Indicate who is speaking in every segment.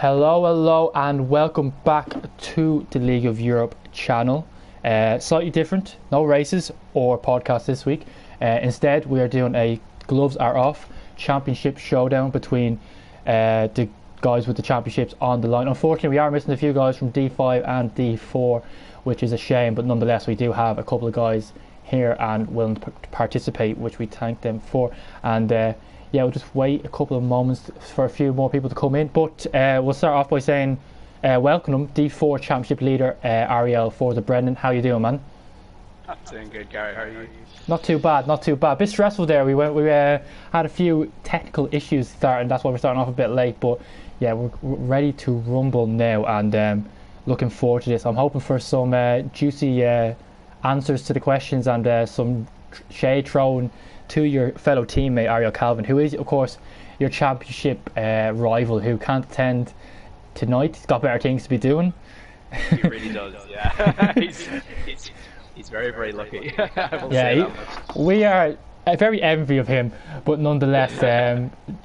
Speaker 1: Hello, and welcome back to the League of Europe channel. Slightly different, no races or podcast this week. Instead, we are doing a gloves are off championship showdown between the guys with the championships on the line. Unfortunately, we are missing a few guys from D5 and D4, which is a shame, but nonetheless, we do have a couple of guys here and willing to participate, which we thank them for. And we'll just wait a couple of moments for a few more people to come in. But we'll start off by saying welcome them, D4 Championship leader Ariel for the Brendan. How you doing, man?
Speaker 2: I'm doing good, Gary. How are you?
Speaker 1: Not too bad. A bit stressful there. We had a few technical issues starting. That's why we're starting off a bit late. But yeah, we're ready to rumble now, and looking forward to this. I'm hoping for some juicy answers to the questions and some shade thrown to your fellow teammate Ariel Calvin, who is of course your championship rival, who can't attend tonight. He's got better things to be doing.
Speaker 2: He really does, yeah. he's very, very lucky.
Speaker 1: We are very envy of him, but nonetheless,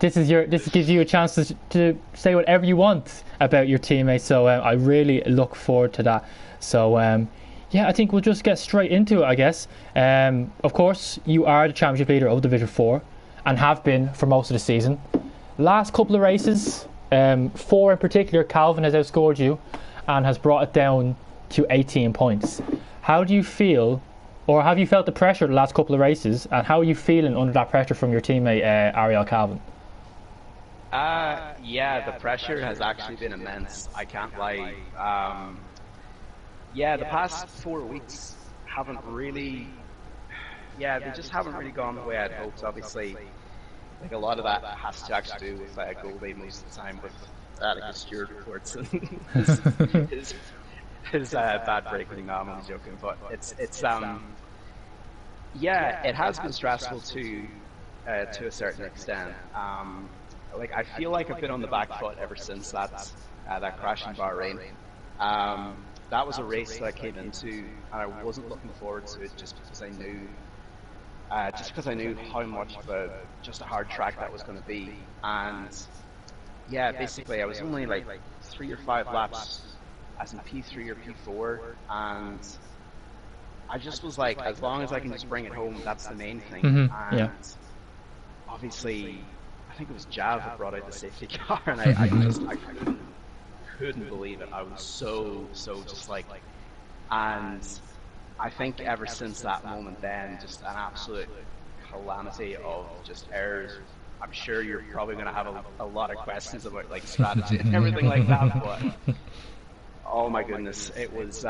Speaker 1: this gives you a chance to say whatever you want about your teammates. So I really look forward to that. So I think we'll just get straight into it, I guess. Of course, you are the championship leader of Division 4 and have been for most of the season. Last couple of races, 4 in particular, Calvin has outscored you and has brought it down to 18 points. How do you feel, or have you felt the pressure the last couple of races, and how are you feeling under that pressure from your teammate Ariel Calvin?
Speaker 2: The pressure has actually been immense, I can't lie. The past 4 weeks haven't really, they just haven't really gone the way I'd hoped. Obviously, like a lot of that has to actually do with a goal day most of the time with like Stuart reports and his bad breaking. I'm only joking, but it has been stressful to a certain extent. I feel like I've been on the back foot ever since that crash in Bahrain. That was a race that I came into, and I wasn't looking forward to it just because I knew how much of a hard track that was going to be. And basically I was only like 3 or 5 laps as in P3 or P4, and I just was like, as long as I can just bring it home, that's the main thing. And obviously, I think it was Jav that brought out the safety car, and I couldn't believe it. I was so just like, and I think ever since that moment then, just an absolute calamity of just errors. I'm sure you're probably going to have a lot of questions about like strategy and everything like that, but oh my goodness, it was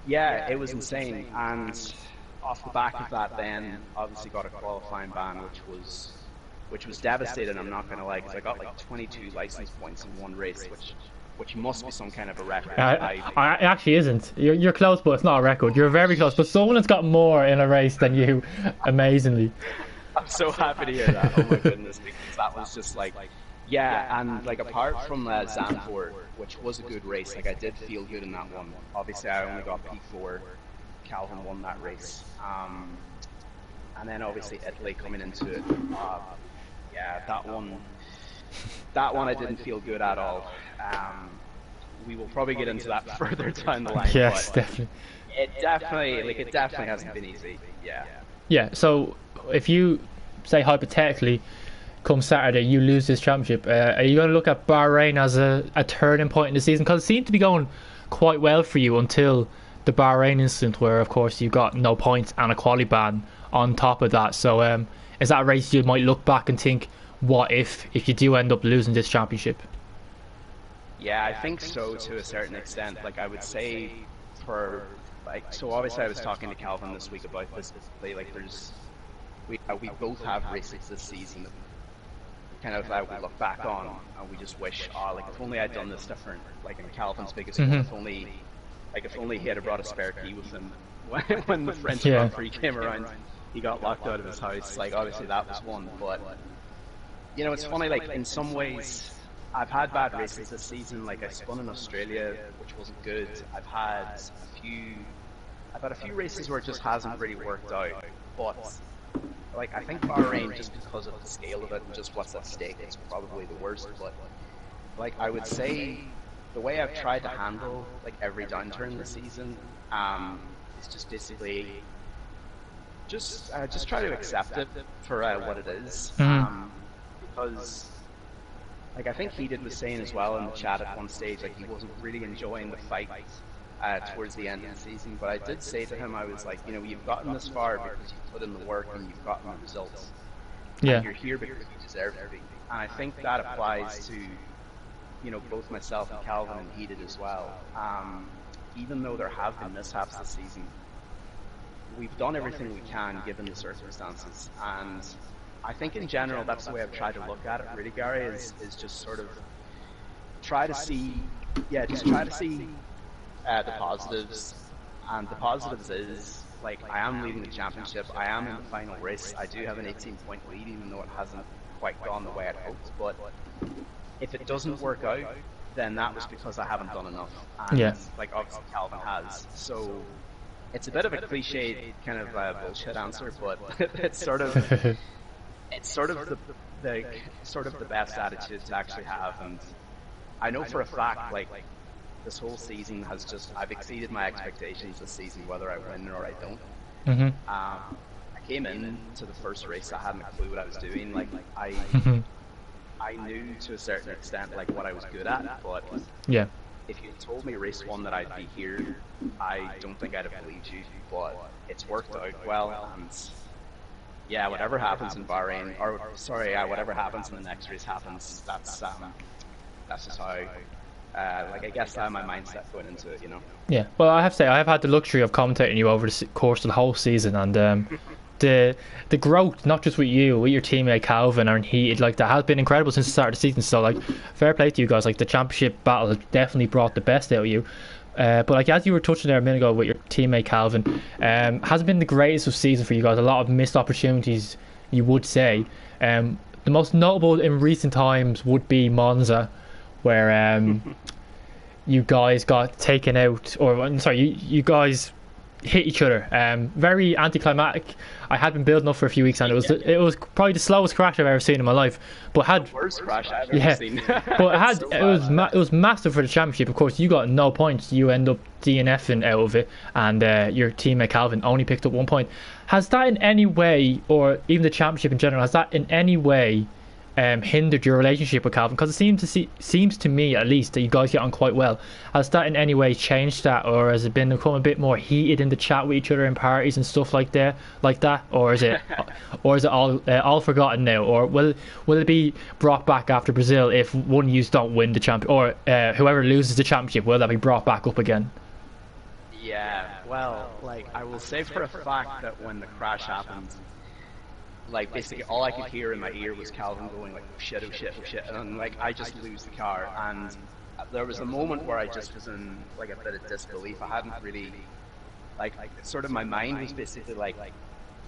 Speaker 2: it was insane. And off the back of that, then obviously got a qualifying ban, which was devastating. I'm not going to lie, because I got like 22 license points in one race, which must be some kind of a record.
Speaker 1: It actually isn't. You're close, but it's not a record. You're very close, but someone has got more in a race than you, amazingly.
Speaker 2: I'm so happy to hear that. Oh my goodness, because that was just like, and like apart from Zandvoort, which was a good race, like I did feel good in that one. Obviously, I only got P4. Calvin won that race, and then obviously Italy coming into it. That one I didn't feel good at all. We will probably get into that further down the line.
Speaker 1: Yes, definitely.
Speaker 2: It definitely hasn't been easy.
Speaker 1: Yeah. So if you say hypothetically, come Saturday, you lose this championship, are you going to look at Bahrain as a turning point in the season? Because it seemed to be going quite well for you until the Bahrain incident, where of course you got no points and a quali ban on top of that. So is that a race you might look back and think, what if you do end up losing this championship?
Speaker 2: Yeah, I think so, to a certain extent. Like I would say, so obviously I was talking to Calvin this week about this. Like we both have races this season that kind of we look back on and we just wish, if only I'd done this different. Like in Calvin's biggest one, if only he had brought a spare key with him when the French Grand Prix came around, he got locked out of his house. Like obviously that was one, but it's funny. Like in some ways, I've had bad races this season. Like I spun in Australia, which wasn't good. I've had a few races where it just hasn't really worked out. But like I think Bahrain, just because of the scale of it and just what's at stake, is probably the worst. But like I would say the way I've tried to handle like every downturn this season is just basically just try to accept it for what it is. Because like I think Heated was saying as well in the chat at one stage, like he wasn't really enjoying the fight towards the end of the season. But I did say to him, I was like, you know, you've gotten this far because you've put in the work and you've gotten the results.
Speaker 1: Yeah.
Speaker 2: And you're here because you deserve to be. And I think that applies to, you know, both myself and Calvin and Heated as well. Even though there have been mishaps this season, we've done everything we can given the circumstances. And I think in general, that's the way I've tried to look at it, really, Gary, is just sort of try to see, just try to see the positives. And the positives is, like, I am leading the championship. I am in the final race. I do have an 18-point lead, even though it hasn't quite gone the way I'd hoped. But if it doesn't work out, then that was because I haven't done enough. And, like, obviously Calvin has. So it's a bit of a cliched kind of bullshit answer, but it's sort of the best attitude to actually have. And I know for a fact, like, this whole season has just, I've exceeded my expectations this season, whether I win or I don't. I came in to the first race, I hadn't a clue what I was doing. Like, I knew to a certain extent like what I was good at, but if you told me race one that I'd be here, I don't think I'd have believed you. But it's worked out well, and yeah, whatever happens in Bahrain, or sorry, whatever happens in the next race happens. That's just how. Like, I guess my mindset going into it, you know.
Speaker 1: Yeah, well, I have to say, I have had the luxury of commentating you over the course of the whole season, and the growth, not just with you, with your teammate Calvin and Heated, like, that has been incredible since the start of the season. So, like, fair play to you guys. Like, the championship battle has definitely brought the best out of you. But like, as you were touching there a minute ago with your teammate Calvin, hasn't been the greatest of season for you guys. A lot of missed opportunities, you would say. The most notable in recent times would be Monza, where you guys got taken out, or I'm sorry, you guys hit each other. Very anticlimactic. I had been building up for a few weeks, and it was probably the slowest crash I've ever seen in my life. But had
Speaker 2: the worst crash I've ever seen.
Speaker 1: But it was massive for the championship. Of course, you got no points. You end up DNFing out of it, and your teammate Calvin only picked up 1 point. Has that in any way, or even the championship in general, has that in any way hindered your relationship with Calvin? Because it seems to me, at least, that you guys get on quite well. Has that in any way changed that, or has it become a bit more heated in the chat with each other in parties and stuff like that, or is it all forgotten now, or will it be brought back after Brazil if one of you don't win the champion, or whoever loses the championship, will that be brought back up again?
Speaker 2: Yeah, well, like, I will say for a fact that when the crash happened, like, basically all I could hear in my ear was Calvin going like, oh shit, and like, I just lose the car. And there was a moment where I just was in like a bit of disbelief. I hadn't really, like, sort of my mind was basically like,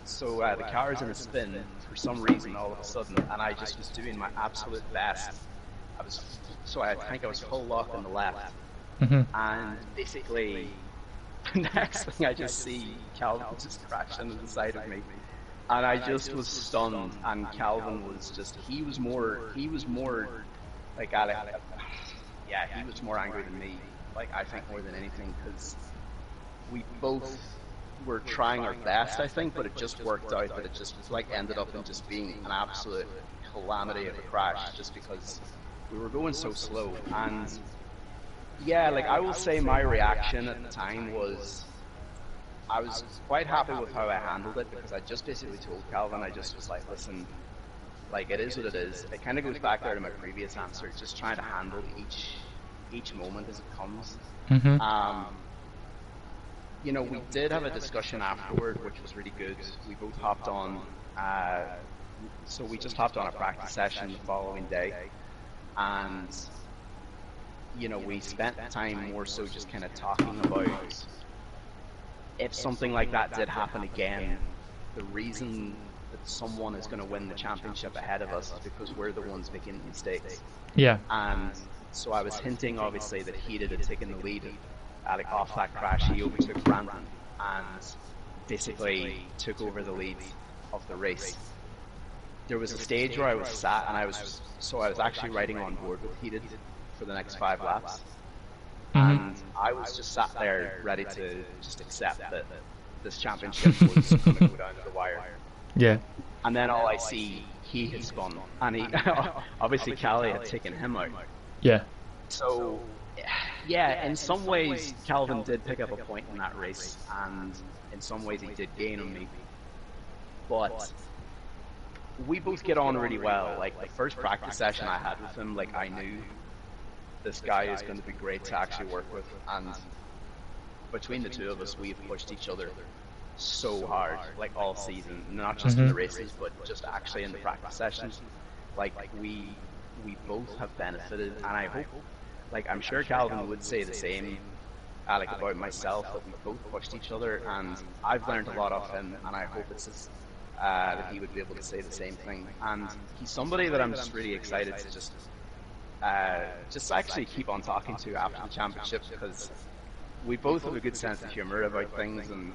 Speaker 2: so the car is in a spin for some reason all of a sudden, and I just was doing my absolute best. I think I was full lock on the left, and basically the next thing I just see Calvin just crash into the side of me. And I just was stunned, and Calvin was just, he was more like, Alex, yeah, he was more angry than me, like, I think more than anything, because we both were trying our best, I think, but it just worked out that it just, like, ended up in just being an absolute calamity of a crash, just because we were going so slow. And yeah, like, I will say my reaction at the time was, I was quite happy with how I handled it, because I just basically told Calvin, I just was like, listen, like, it is what it is. It kind of goes back there to my previous answer, just trying to handle each moment as it comes. You know, we did have a discussion afterward, which was really good. We both hopped on, so we just hopped on a practice session the following day, and, you know, we spent time more so just kind of talking about, if something like that did happen again, the reason that someone is going to win the championship ahead of us is because we're the ones making mistakes.
Speaker 1: Yeah.
Speaker 2: And so I was hinting, obviously, that Heated had taken the lead off that crash. He overtook Brandon and basically took over the lead of the race. There was a stage where I was sat, and I was actually riding on board with Heated, for the next 5 laps.
Speaker 1: Hmm.
Speaker 2: And I was just sat there ready to just accept that this championship was going to go down to the wire.
Speaker 1: Yeah.
Speaker 2: And then all I see, he had spun, and he obviously Callie had taken him out.
Speaker 1: Yeah.
Speaker 2: So, yeah, in some ways, Calvin did pick up a point in that race, and in some ways he did gain on me. But we both get on really well. Like, the first practice session I had with him, like, I knew this guy is going to be great to actually work with, and between the two of us, we've pushed each other so hard, like, all season, not just in the races, but just actually in the practice sessions. Like, we both have benefited, and I hope, like, I'm sure Calvin would say the same, like, about myself, that we both pushed each other, and I've learned a lot off him, and I hope it's that he would be able to say the same thing. And he's somebody that I'm just really excited to just actually keep on talking to after the championship, because we both have a good sense of humor about things, and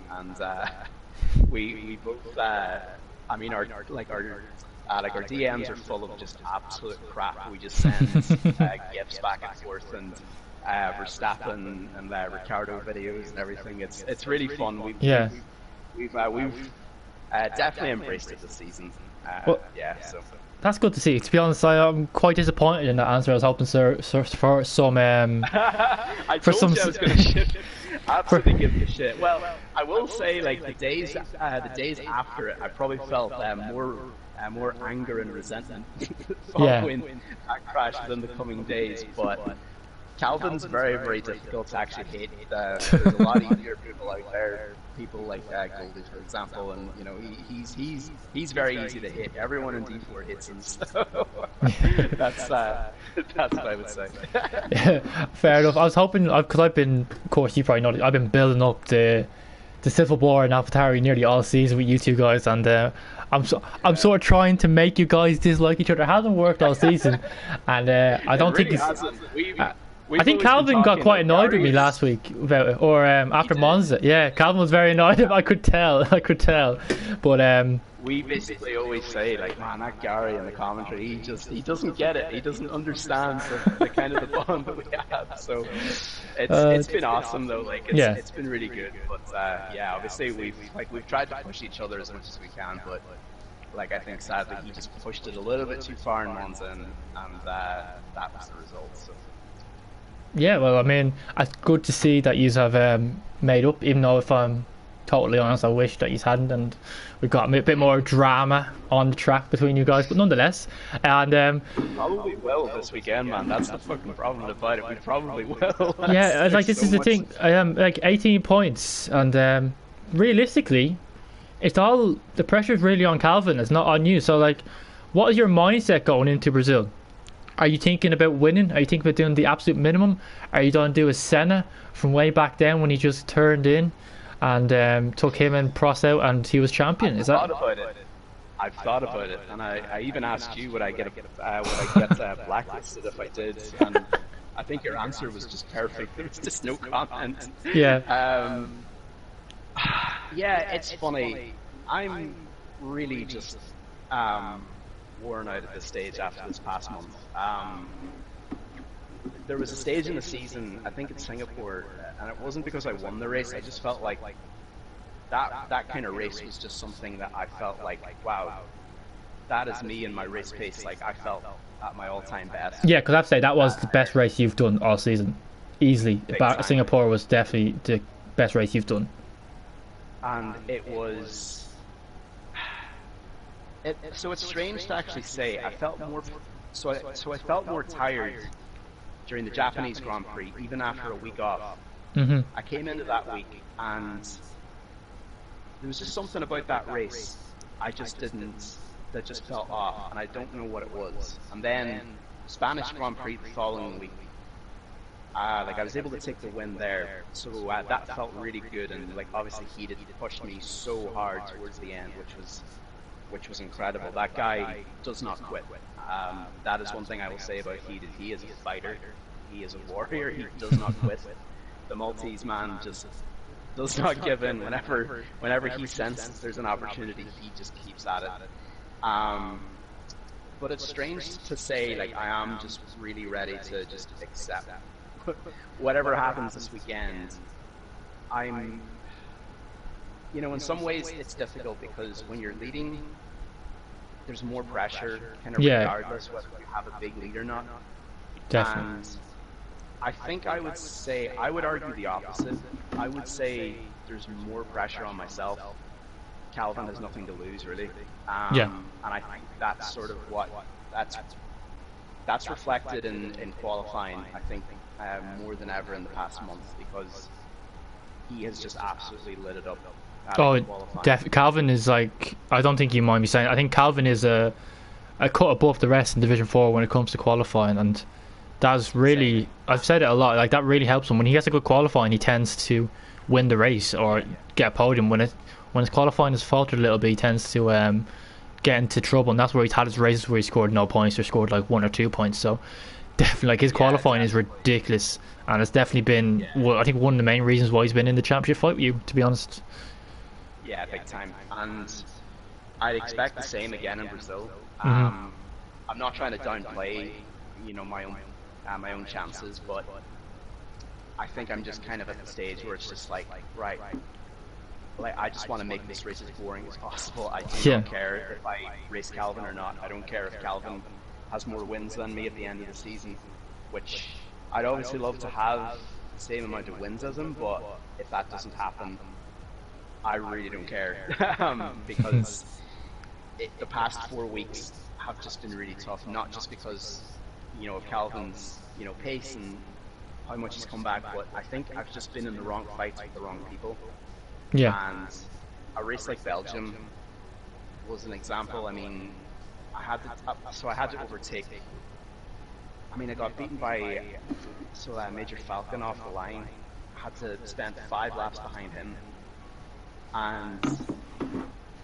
Speaker 2: we both, I mean, our DMs are full of just absolute crap. We just send gifs back and forth, and Verstappen and Ricardo videos and everything. It's really fun. We've definitely embraced it this season. So
Speaker 1: that's good to see. To be honest, I'm quite disappointed in that answer. I was hoping for some.
Speaker 2: I told you I was going to shit. Absolutely give a shit. Well, I will say, like, the days after it, I probably felt more anger and resentment following that crash than the coming days. But Calvin's very, very difficult to actually hate. There's a lot easier people out there. People like Goldie, for example, and you know he's very easy to hit. Everyone in D4 hits him, so that's what I would say.
Speaker 1: Fair enough. I was hoping, because I've been, of course you probably know, I've been building up the civil war in AlphaTauri nearly all season with you two guys, and I'm sort of trying to make you guys dislike each other. It hasn't worked all season, and I don't think it's. I think Calvin got quite annoyed with me last week about it, or after Monza. Yeah, Calvin was very annoyed. I could tell. But
Speaker 2: we basically always say, like, man, that Gary in the commentary, he doesn't get it. He doesn't understand the kind of the bond that we have. So it's been awesome though. Like, it's been really good. But obviously we've tried to push each other as much as we can, but like, I think sadly he just pushed it a little bit too far in Monza, and that was the result. So.
Speaker 1: Yeah, well, I mean, it's good to see that you have made up, even though, if I'm totally honest, I wish that you hadn't, and we've got a bit more drama on the track between you guys, but nonetheless. And
Speaker 2: probably will this weekend, man. That's the fucking problem about it. We probably will.
Speaker 1: Yeah, like, this is the thing. Like, 18 points, and realistically, it's all, the pressure's really on Calvin. It's not on you. So, like, what is your mindset going into Brazil? Are you thinking about winning? Are you thinking about doing the absolute minimum? Are you going to do a Senna from way back then when he just turned in and took him and Prost out and he was champion?
Speaker 2: I've thought about it, and I even asked you would I get blacklisted if I did, and I think your answer was just perfect. There was just no comment.
Speaker 1: Yeah.
Speaker 2: Yeah, it's funny. I'm really just worn out at this stage after this past month. There was a stage in the season, I think in Singapore, and it wasn't because I won the race. I just felt like that kind of race was just something that I felt like, wow, that is me in my race pace. Like, I felt at my all-time best.
Speaker 1: Yeah, because I have to say that was the best race you've done all season, easily. Singapore was definitely the best race you've done.
Speaker 2: And it was. So it's strange to actually say. I felt more. So I felt more tired during the Japanese Grand Prix, even after a week off.
Speaker 1: Mm-hmm.
Speaker 2: I came into that week, and there was just something about that race I just didn't. That just felt off, and I don't know what it was. And then Spanish Grand Prix the following week. Like, I was able to take the win there, so that felt really good. And like, obviously he did push me so hard towards the end, which was incredible. That guy does not quit. That is one thing I will say about Heated. He is a fighter. He is a warrior. He does not quit. The Maltese man just does not give in. Whenever he senses there's an opportunity, he just keeps at it. but it's strange to say, like, I am just really ready to just accept whatever happens this weekend. I'm, in some ways it's difficult because when you're leading, there's more pressure, kind of
Speaker 1: Yeah,
Speaker 2: regardless whether you have a big lead or not.
Speaker 1: definitely.
Speaker 2: And I think I would argue the opposite. I would say there's more pressure on myself. Calvin has nothing to lose, really.
Speaker 1: Yeah.
Speaker 2: And I think that's sort of that's reflected in qualifying, I think, more than ever in the past month, because he has just absolutely lit it up
Speaker 1: Oh,
Speaker 2: in qualifying.
Speaker 1: Calvin is like, I don't think you mind me saying, I think Calvin is a cut above the rest in Division 4 when it comes to qualifying, and that's really,
Speaker 2: Same.
Speaker 1: I've said it a lot, like that really helps him. When he has a good qualifying, he tends to win the race or
Speaker 2: Yeah,
Speaker 1: get a podium. When his qualifying is faltered a little bit, he tends to get into trouble, and that's where he's had his races where he scored no points or scored like 1 or 2 points. So definitely, like his
Speaker 2: yeah,
Speaker 1: qualifying is
Speaker 2: definitely.
Speaker 1: ridiculous, and it's definitely been,
Speaker 2: Yeah,
Speaker 1: well, I think one of the main reasons why he's been in the championship fight with you, to be honest.
Speaker 2: yeah, big time. And I'd expect the same again in Brazil.
Speaker 1: Hmm.
Speaker 2: I'm not trying to downplay, my own chances, but I think I'm just kind of at the stage where it's just like, right, like I just want to make this race as boring as possible. I do
Speaker 1: Yeah.
Speaker 2: not care if I race Calvin or not. I don't care if Calvin has more wins than me at the end of the season, which I'd obviously love to have the same amount of wins as him, but if that doesn't happen, I really don't care. Because the past 4 weeks have just been really tough, not just because, of Calvin's, pace and how much he's come back, but I think I've just been in the wrong fights with the wrong people.
Speaker 1: Yeah.
Speaker 2: And a race like Belgium was an example. I mean, I had to overtake. I mean, I got beaten by Major Falcon off the line. I had to spend 5 laps behind him, and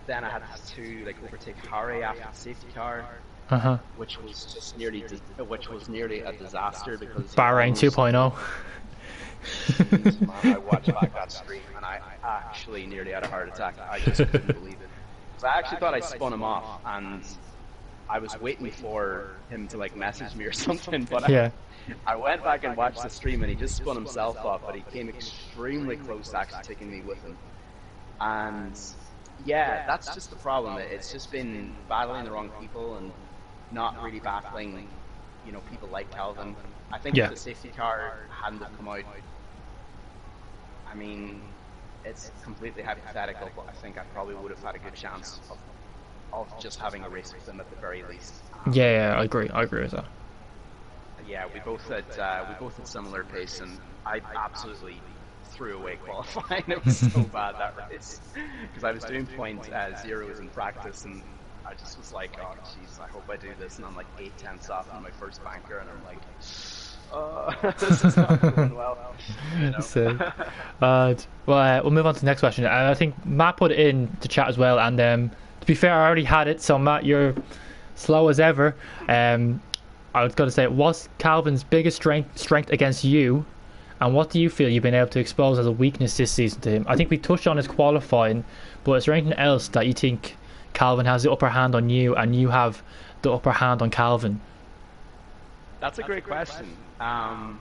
Speaker 2: then I had to like overtake Harry after the safety car,
Speaker 1: Uh huh.
Speaker 2: which was nearly a disaster because he
Speaker 1: Bahrain
Speaker 2: almost.
Speaker 1: 2.0.
Speaker 2: Jeez, man, I watched back that stream and I actually nearly had a heart attack. I just couldn't believe it. Because I actually thought I spun him off, and I was waiting for him to like message me or something, but
Speaker 1: Yeah.
Speaker 2: I went back and watched the stream and he just spun himself off, but he came extremely close to actually taking me with him. And yeah, that's just the problem. It's just been battling the wrong people and not really battling, people like Calvin. I think
Speaker 1: Yeah.
Speaker 2: if the safety car hadn't have come out, I mean, it's completely hypothetical, but I think I probably would have had a good chance of just having a race with him at the very least.
Speaker 1: Yeah, I agree. I agree with that.
Speaker 2: Yeah, we both had similar pace, and I absolutely threw away qualifying. It was so bad that race because I was doing point zeros in practice, and I just was like, oh jeez, I hope I do this, and I'm like 8 tenths off on my first banker, and I'm like, this is not going well.
Speaker 1: So, we'll move on to the next question. And I think Matt put it in the chat as well. And to be fair, I already had it. So Matt, you're slow as ever. I was going to say, what's Calvin's biggest strength against you, and what do you feel you've been able to expose as a weakness this season to him? I think we touched on his qualifying, but is there anything else that you think Calvin has the upper hand on you, and you have the upper hand on Calvin?
Speaker 2: That's a great question. I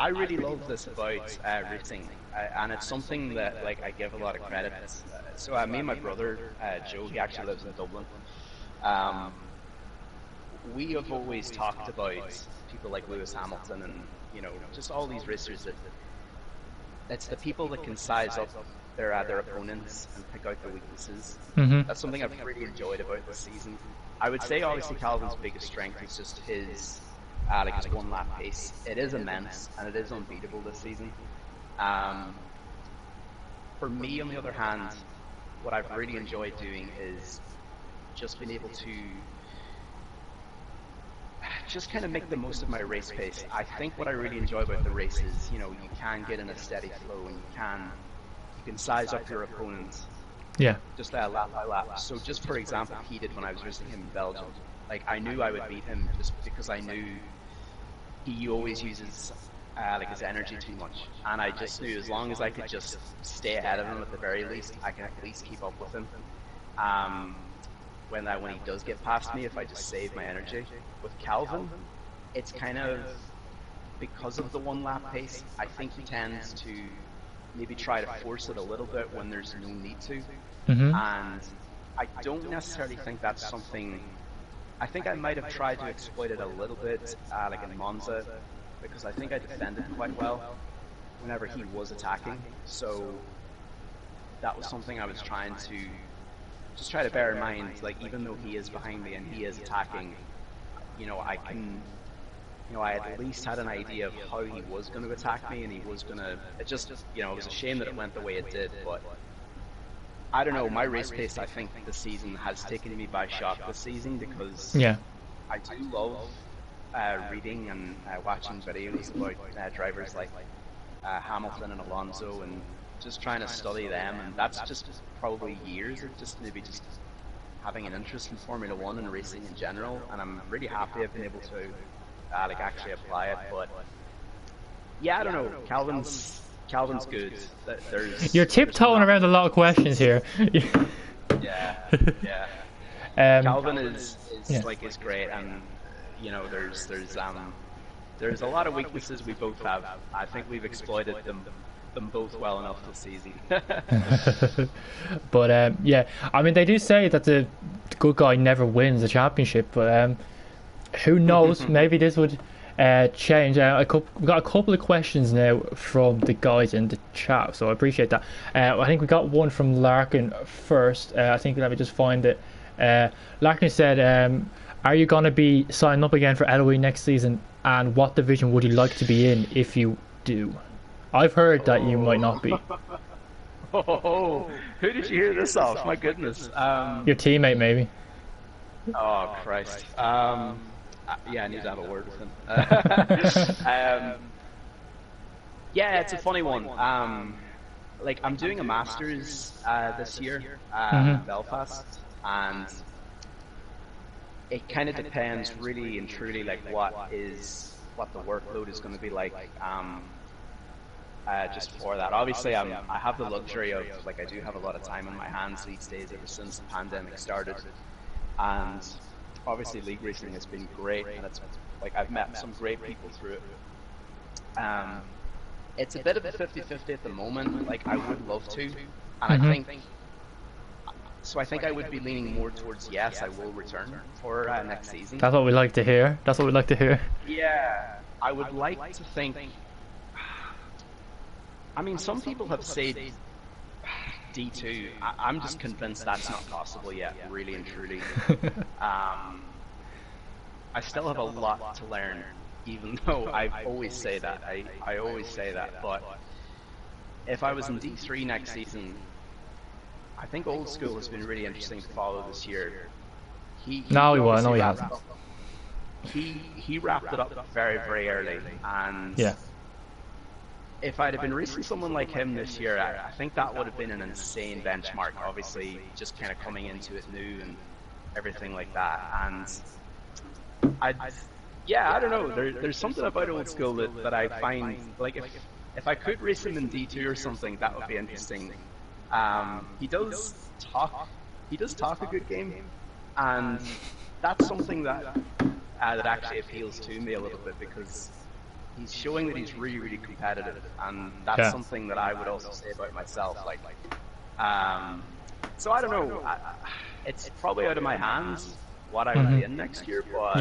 Speaker 2: really love this about racing, and it's something that like I give a lot of credit. So me and my brother Joe, he actually lives in Dublin. We have always talked about people like Lewis Hamilton and just all these racers that it's the people that can size up their opponents and pick out their weaknesses.
Speaker 1: Mm-hmm.
Speaker 2: That's something I've really enjoyed about this season. I would say obviously Calvin's biggest strength is just his his 1 lap pace. It is immense and it is unbeatable this season. For me, on the other hand, what I've really enjoyed doing is just being able to just kind of make the most of my race pace. I think what I really enjoy about the race is, you can get in a steady flow and you can size up your opponents.
Speaker 1: Yeah.
Speaker 2: Just lap by lap. So just for example, he did when I was racing him in Belgium. Like I knew I would beat him just because I knew he always uses his energy too much, and I just knew as long as I could just stay ahead of him at the very least, I can at least keep up with him. when he does get past me if I just save my energy. With Calvin, it's kind of because of the 1 lap pace. I think he tends to maybe try to force it a little bit when there's no need to,
Speaker 1: Mm-hmm.
Speaker 2: and I don't necessarily think that's something. I think I might have tried to exploit it a little bit, like in Monza, because I think I defended quite well whenever he was attacking. So that was something I was trying to just try to bear in mind. Like, even though he is behind me and he is attacking, I can, I at least had an idea of how he was going to attack me, and he was going to. It just, it was a shame that it went the way it did, but. I don't know, my race pace, I think this season has taken me by shock this season, because I do love reading and watching videos about drivers like Hamilton and Alonso, and just trying to study them, and that's just probably years of just having an interest in Formula 1 and racing in general, and I'm really happy I've been able to actually apply it. But yeah, I don't know, Calvin's good.
Speaker 1: You're tiptoeing around a lot of questions here.
Speaker 2: Yeah. Calvin is great, and there's a lot of weaknesses we both have. I think we've exploited them both well enough this season.
Speaker 1: But yeah, I mean, they do say that the good guy never wins the championship, but who knows? Maybe this would change. We've got a couple of questions now from the guys in the chat, so I appreciate that. I think we got one from Larkin first. I think, let me just find it. Larkin said, are you going to be signing up again for LOE next season, and what division would you like to be in if you do? I've heard that you might not be.
Speaker 2: Oh, who did you hear this off? My goodness.
Speaker 1: Your teammate, maybe.
Speaker 2: Oh, Christ. Yeah, I need to have a word with him. Yeah, it's a funny one. Like, I'm doing a Masters this year in Belfast, and it kind of depends really and truly, like, what the workload is going to be like. Just for that, obviously, I have the luxury of, like, I do have a lot of time on my hands these days ever since the pandemic started, and obviously league racing has been great, and it's like I've met some great people through it. It's a bit of a 50-50 at the moment. Like, I would love to, and I think I would be leaning more towards yes, I will return for next season.
Speaker 1: That's what we like to hear.
Speaker 2: Yeah, I would like to think. I mean, some people have said D2. I'm just convinced that's not possible yet, really and truly. I still have a lot to learn, even though I always say that. I always say that. But if I was in D3 next season, I think Old School has been really interesting to follow this year. He hasn't. He wrapped it up very, very early, and if I'd have been racing someone like him this year, I think that would have been an insane benchmark. Obviously, just kind of coming into it new and everything like that. And I don't know. There's something about Old School that I find, like, if I could race him in D2 or something, that would be interesting. He does talk a good game, and that's something that actually appeals to me a little bit, because he's showing that he's really, really competitive, and that's something that I would also say about myself. Like, so I don't know. It's probably out of my hands what I would be in next year, but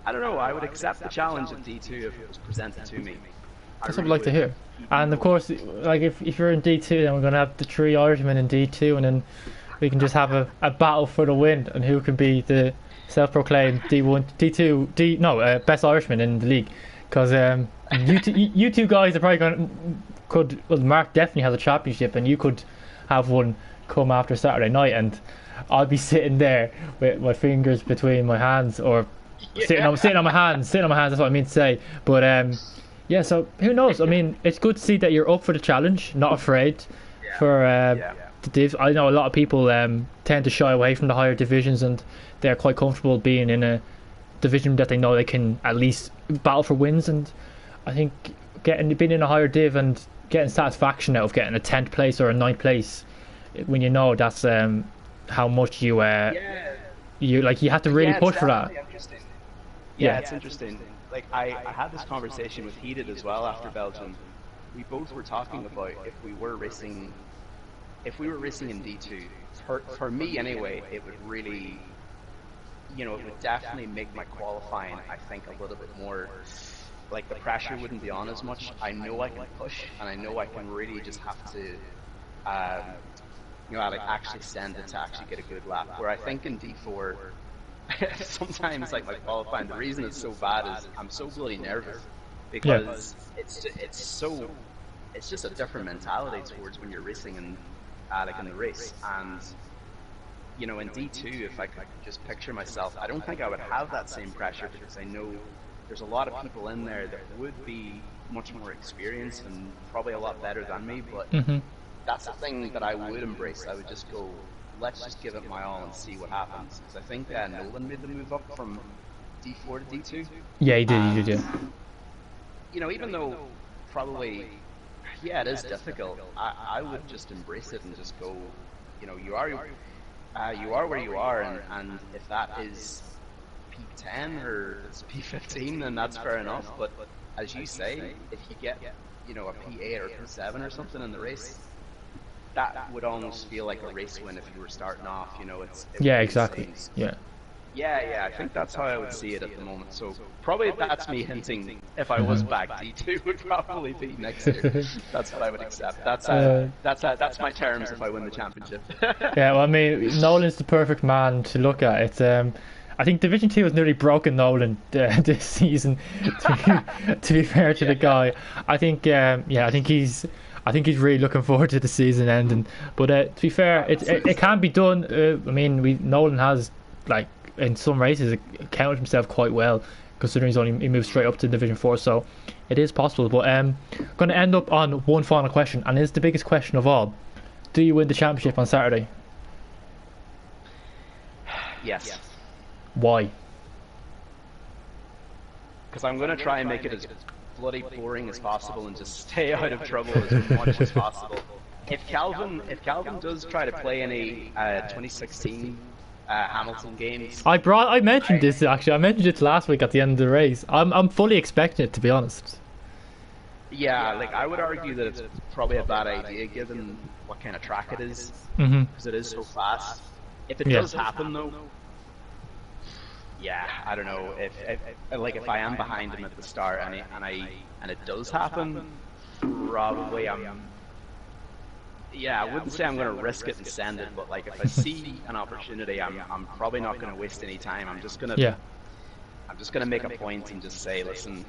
Speaker 2: I don't know. I would accept the challenge of D2 if it was presented to me.
Speaker 1: That's what we'd like to hear. And of course, like, if you're in D2, then we're going to have the 3 Irishmen in D2, and then we can just have a battle for the win, and who can be the self-proclaimed best Irishman in the league, because you two guys are probably well, Mark definitely has a championship, and you could have one come after Saturday night, and I'll be sitting there with my fingers between my hands, or sitting on my hands. That's what I mean to say. But so who knows? I mean, it's good to see that you're up for the challenge, not afraid for the divs. I know a lot of people tend to shy away from the higher divisions, and they're quite comfortable being in a division that they know they can at least battle for wins. And I think being in a higher div and getting satisfaction out of getting a 10th place or a 9th place, when you know that's how much you
Speaker 2: Yeah,
Speaker 1: you like you have to really
Speaker 2: yeah, it's
Speaker 1: push for that.
Speaker 2: definitely interesting. Yeah,
Speaker 1: Yeah.
Speaker 2: it's interesting. Like I had this conversation with Heated as well after Belgium. We both were talking about if we were racing in D2, for me anyway, it would really, it would definitely make my qualifying, I think, a little bit more, like the pressure wouldn't be on as much. I know I can push, and I know I can really just have to, um, like actually send it to actually get a good lap. Where I think in D4, sometimes like my qualifying, the reason it's so bad is I'm so bloody nervous
Speaker 1: Yeah.
Speaker 2: because it's just a different mentality towards when you're racing and like in the race. And in D2, if I could just picture myself, I don't think I would have that same pressure because I know there's a lot of people in there that would be much more experienced and probably a lot better than me. But
Speaker 1: Hmm.
Speaker 2: that's the thing that I would embrace. I would just go, let's just give it my all and see what happens. Because I think Nolan made the move up from D4 to D2.
Speaker 1: Yeah, you did. You did.
Speaker 2: And, even though probably, yeah, it is difficult, I would just embrace it and just go, you are where you are. And if that is P10 or it's P15, then that's fair enough. But as you say, if you get, a P8 or P7 or something in the race, that would almost feel like a race win if you were starting off.
Speaker 1: Yeah, exactly. Yeah.
Speaker 2: Yeah, I think that's how I would see it at the moment. So probably that's me hinting if I was back D2 would probably be next year. That's what I would accept. That's my terms if I win the championship.
Speaker 1: Yeah, well, I mean, Nolan's the perfect man to look at. It's I think Division 2 has nearly broken Nolan this season. To be fair to the guy, I think I think he's really looking forward to the season ending. But to be fair, it can be done. I mean, Nolan has, like, in some races accounted himself quite well, considering he moved straight up to Division 4. So it is possible. But going to end up on one final question, and it's the biggest question of all: do you win the championship on Saturday?
Speaker 2: Yes.
Speaker 1: Why?
Speaker 2: Because I'm going to try and make it as bloody boring as possible and just stay out of trouble as much as possible. If Calvin does try to play any 2016 Hamilton games,
Speaker 1: I mentioned this actually. I mentioned it last week at the end of the race. I'm fully expecting it, to be honest.
Speaker 2: yeah, like I would argue that it's probably a bad idea given what kind of track it is,
Speaker 1: Mhm.
Speaker 2: because it is so fast. If it
Speaker 1: Yeah.
Speaker 2: does happen though, yeah, I don't know if if I am behind him at the start and it does happen, probably I wouldn't say I'm going to risk it and send it, but like if I see an opportunity, I'm probably not going to waste any time. I'm just going to make a point and just say, listen,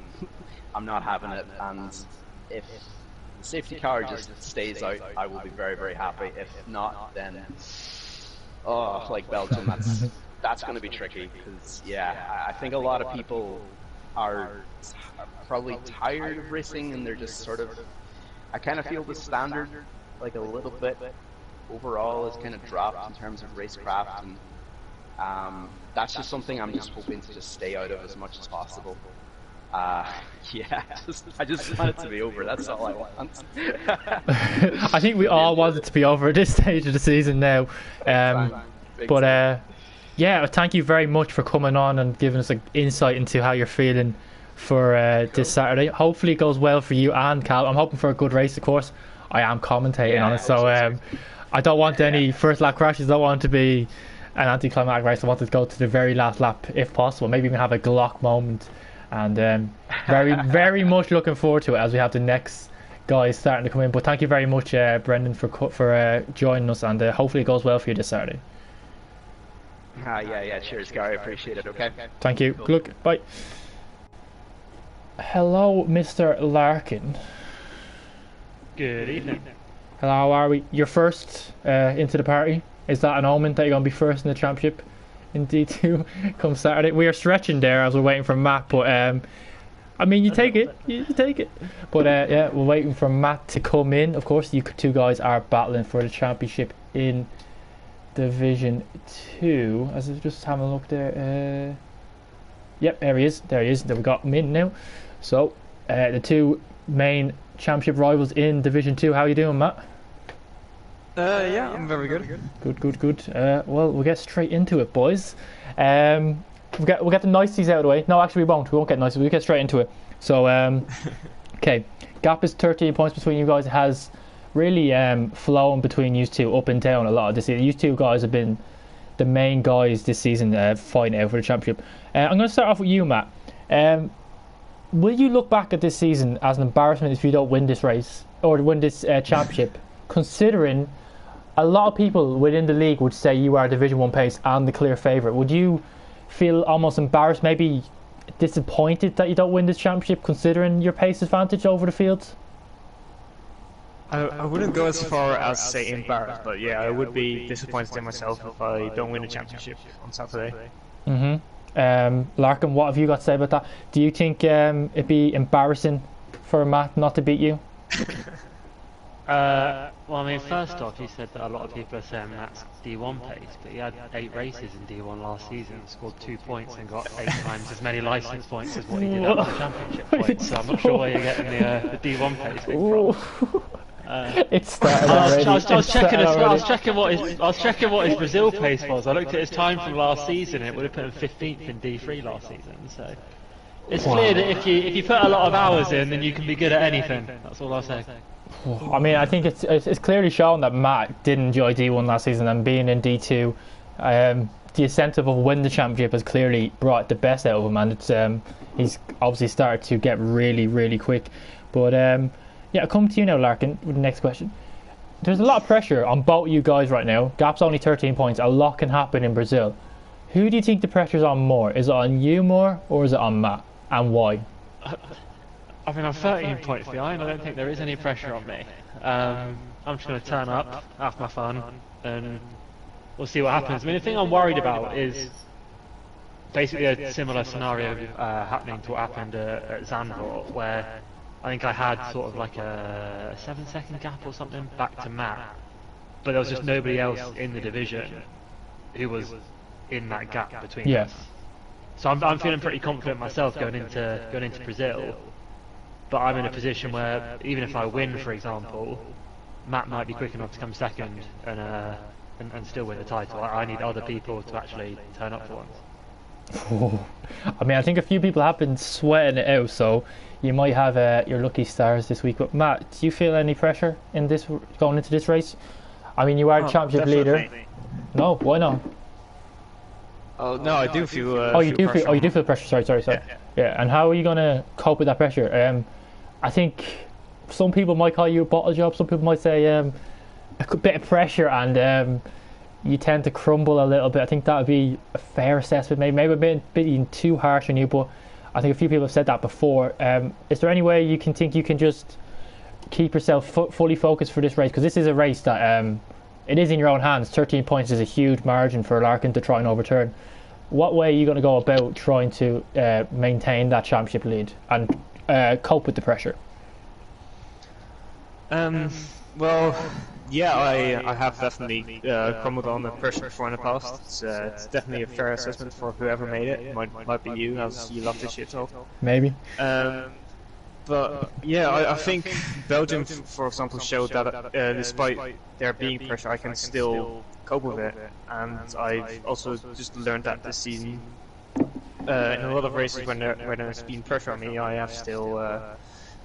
Speaker 2: I'm not having it. And if the safety car just stays out, I will be very, very happy. If not, then like Belgium, that's going to be tricky because I think a lot of people are probably tired of racing and they're just sort of. I kind of feel the standard like a little bit overall is kind of dropped in terms of racecraft, and that's just something I'm just hoping to just stay out of as much as possible. I just want it to be over. That's all I want.
Speaker 1: I think we all want it to be over at this stage of the season now. Yeah, thank you very much for coming on and giving us an insight into how you're feeling for this Saturday. Hopefully it goes well for you and Cal. I'm hoping for a good race, of course. I am commentating on it, so I don't want any first lap crashes. I don't want it to be an anticlimactic race. I want it to go to the very last lap if possible. Maybe even have a Glock moment. And very, very much looking forward to it as we have the next guys starting to come in. But thank you very much, Brendan, for joining us, and hopefully it goes well for you this Saturday.
Speaker 2: Yeah. Cheers, Gary. Appreciate it. Okay.
Speaker 1: Thank you. Good luck. Bye. Hello, Mr. Larkin.
Speaker 3: Good evening.
Speaker 1: Hello, how are we? You're first into the party. Is that an omen that you're going to be first in the championship in D2 come Saturday? We are stretching there as we're waiting for Matt, but I mean, you take it. But we're waiting for Matt to come in. Of course, you two guys are battling for the championship in Division 2. As I was just having a look there. Yep, there he is. There we got him in now. So, the two main championship rivals in Division 2. How are you doing, Matt?
Speaker 4: Yeah, I'm very good.
Speaker 1: Good. Well, we'll get straight into it, boys. We'll get the niceties out of the way. No, actually, we won't. We won't get niceties. We'll get straight into it. So, okay. Gap is 13 points between you guys. It has really flown between you two up and down a lot of this season. You two guys have been the main guys this season fighting out for the championship. I'm going to start off with you, Matt. Will you look back at this season as an embarrassment if you don't win this race or win this championship, considering a lot of people within the league would say you are Division 1 pace and the clear favourite? Would you feel almost embarrassed, maybe disappointed that you don't win this championship, considering your pace advantage over the fields?
Speaker 4: I wouldn't go as far as say embarrassed, but yeah, I would be disappointed in myself if I don't win the championship on Saturday.
Speaker 1: Larkin, what have you got to say about that? Do you think it'd be embarrassing for Matt not to beat you?
Speaker 3: Well, I mean, first off, you said that a lot of people are saying that's D1 pace, but he had 8 races in D1 last season, scored 2 points and got 8 times as many license points as what he did at the championship points. So I'm not sure where you're getting the D1 pace thing from.
Speaker 1: It's started already.
Speaker 3: I was checking what his Brazil pace was. I looked at his time from last season. It would have put him 15th in D3 last season. So it's clear that if you put a lot of hours in, then you can be good at anything. That's all I'll say.
Speaker 1: I mean, I think it's clearly shown that Matt didn't enjoy D1 last season, and being in D2, the incentive of winning the championship has clearly brought the best out of him, and it's he's obviously started to get really quick. But yeah, I'll come to you now, Larkin, with the next question. There's a lot of pressure on both you guys right now. Gap's only 13 points. A lot can happen in Brazil. Who do you think the pressure's on more? Is it on you more, or is it on Matt? And why?
Speaker 3: I mean, I'm 13 points behind. I don't think there is any pressure on me. I'm just going to turn up, have my fun, and we'll see what happens. I mean, the thing I'm worried about is basically a similar scenario happening to what happened at Zandvoort, where I think I had sort of like a 7-second gap or something back to Matt, but there was just nobody else in the division who was in that gap between us. So I'm feeling pretty confident myself going into Brazil, but I'm in a position where even if I win, for example, Matt might be quick enough to come second and still win the title. I need other people to actually turn up for once.
Speaker 1: I mean, I think a few people have been sweating it out, so you might have your lucky stars this week. But Matt, do you feel any pressure in this going into this race? I mean, you are the championship leader. No, why not?
Speaker 4: Oh no, I do feel.
Speaker 1: You do feel pressure. Sorry. Yeah. And how are you gonna cope with that pressure? I think some people might call you a bottle job. Some people might say a bit of pressure and you tend to crumble a little bit. I think that would be a fair assessment. Maybe a bit being too harsh on you, but I think a few people have said that before. Is there any way you can just keep yourself fully focused for this race? Because this is a race that it is in your own hands. 13 points is a huge margin for Larkin to try and overturn. What way are you going to go about trying to maintain that championship lead and cope with the pressure?
Speaker 4: Well, yeah, I have definitely crumbled on the pressure before in the past. It's definitely a fair assessment for whoever made it. Might be you, as you love to shit talk.
Speaker 1: Maybe.
Speaker 4: But yeah, I think Belgium, for example, showed that despite there being pressure, I can still cope with it. And I've also just learned that this season, in a lot of races when there's been pressure on me, I have still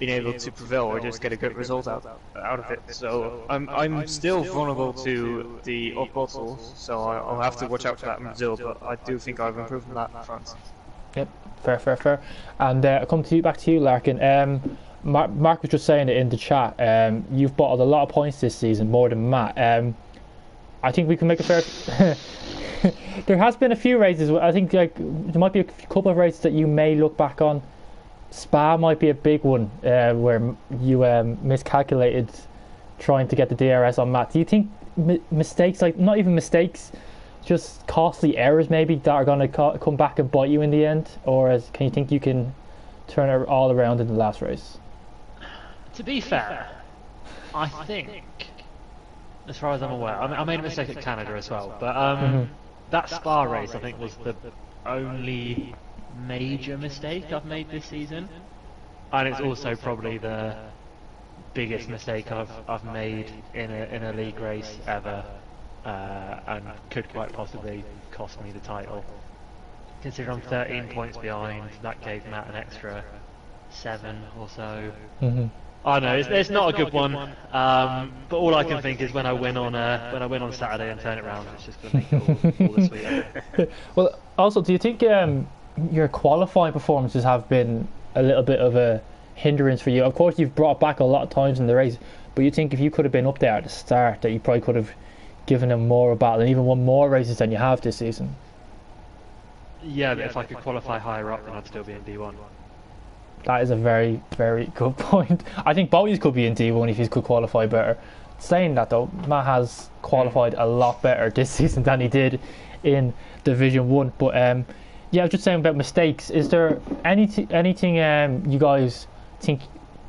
Speaker 4: been able to prevail or just get a good result out of it. So I'm still vulnerable to the off bottles, so I'll have to watch out for that in Brazil. But I do think I've improved on that front.
Speaker 1: Yep, fair. And I'll come back to you, Larkin. Mark was just saying it in the chat. You've bottled a lot of points this season, more than Matt. I think we can make a fair. There has been a few races. I think there might be a couple of races that you may look back on. Spa might be a big one where you miscalculated trying to get the DRS on Matt. Do you think mistakes, like not even mistakes, just costly errors maybe, that are going to come back and bite you in the end? Or can you think you can turn it all around in the last race?
Speaker 3: To be fair, I think, as far as I'm aware, I made a mistake at Canada as well, but that Spa race I think was the only major mistake I've made this season, and it's also probably the biggest mistake I've made in a league race ever, and could quite possibly cost me the title. Considering I'm 13 points behind, that gave Matt an extra 7 or so. I know it's not a good one, but all I can think is when I win on Saturday and turn it around, it's just going to make it all the sweeter.
Speaker 1: Well, also, do you think your qualifying performances have been a little bit of a hindrance for you? Of course, you've brought back a lot of times in the race, but you think if you could have been up there at the start, that you probably could have given them more of a battle and even won more races than you have this season?
Speaker 3: Yeah, but if I could qualify higher up, then I'd still be in D1.
Speaker 1: That is a very, very good point. I think Bowies could be in D1 if he could qualify better. Saying that though, Matt has qualified a lot better this season than he did in Division 1. But yeah, I was just saying about mistakes. Is there anything you guys think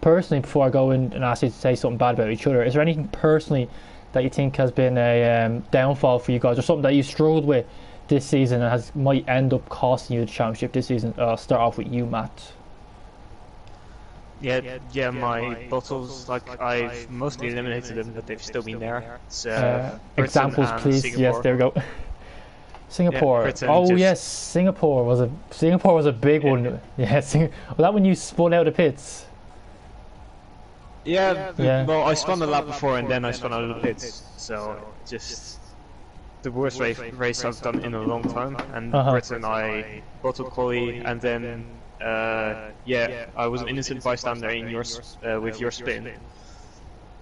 Speaker 1: personally, before I go in and ask you to say something bad about each other, is there anything personally that you think has been a downfall for you guys, or something that you struggled with this season and might end up costing you the championship this season? I'll start off with you, Matt.
Speaker 4: Yeah, my bottles, like, I've mostly eliminated them, but they've still been there.
Speaker 1: Examples, please. Singapore. Yes, there we go. Singapore.
Speaker 4: Yeah,
Speaker 1: yes, Singapore was a big one. Yeah, was that when you spun out of pits?
Speaker 4: Yeah. Well, I spun a lap before and then I spun out of the pits, so just the worst race I've done in a long time. And Britain, I bottled quali, and then I was an innocent bystander in yours with your spin.